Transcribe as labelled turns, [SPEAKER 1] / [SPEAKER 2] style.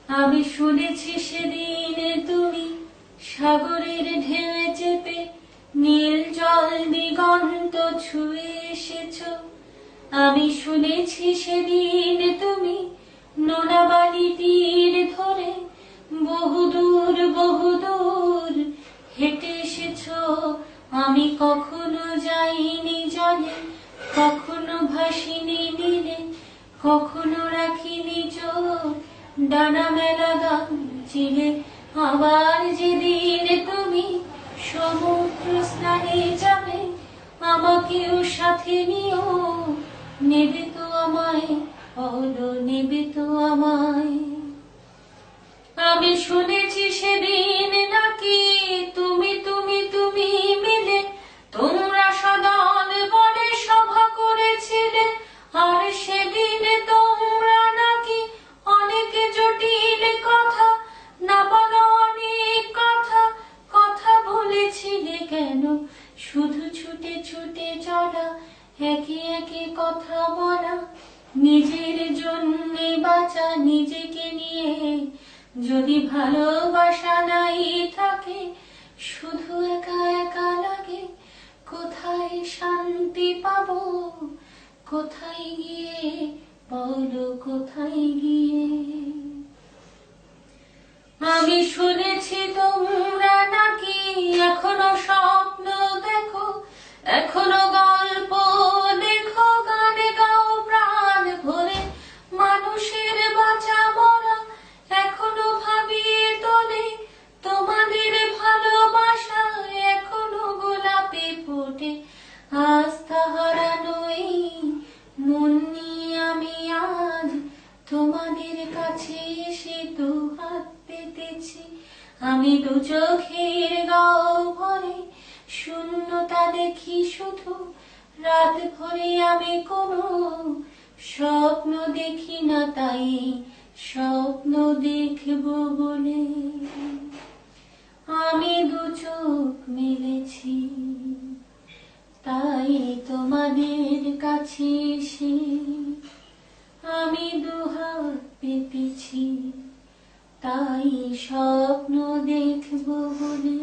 [SPEAKER 1] আমি শুনেছি সেদিন তুমি সাগরের ঢেউয়ে চেপে নীল জল দিগন্ত ছুঁয়ে এসেছো। আমি শুনেছি সেদিন তুমি নোনা বালি তীর ধরে বহুদূর বহুদূর হেঁটে এসেছো। আমি কখনো যাইনি জলে, কখনো ভাসিনি নীলে, কখনো রাখিনি চোখ ডানা মেলা গান চিলে। আবার যেদিন তুমি সমুদ্র স্নানে যাবে, আমাকেও সাথে নিও, নেবে তো আমায়, বলো নেবে তো আমায়। আমি শুনেছি সেদিন নাকি তুমি তুমি তুমি মিলে তোমরা সদল বলে সভা করেছিলে, আর সেদিন তোমরা নাকি অনেক জটিল কথা, না বলো অনেক কথা, কথা বলেছিলে কেন? শুধু ছুটে ছুটে চলা, একে একে কথা বলা, নিজের জন্যে বাঁচা, নিজেকে নিয়ে। যদি ভালোবাসা নাই থাকে, শুধু একা একা লাগে, কোথায় শান্তি পাবো, কোথায় গিয়ে, বলো কোথায় গিয়ে। আমি শুনেছি তোমরা নাকি এখনো স্বপ্ন দেখো, এখনো গল্প লেখো, গানে গাও প্রাণ ভরে, মানুষের বাঁচা মরা এখনো ভাবিয়ে তোলে, তোমাদের ভালোবাসা এখনো গোলাপে ফোটে। আজ তাহারা নই, মন নিয়ে আমি আজ তোমাদের কাছে এসে দু হাত পেতেছি। আমি দু চোখের গাও ভরে শূন্যতা দেখি শুধু, রাত ভরে আমি কোনো স্বপ্ন দেখি না, তাই স্বপ্ন দেখব বলে আমি দু চোখ মেলেছি। তাই তোমাদের কাছে এসে আমি দু হাত পেতেছি, তাই স্বপ্ন দেখব বলে।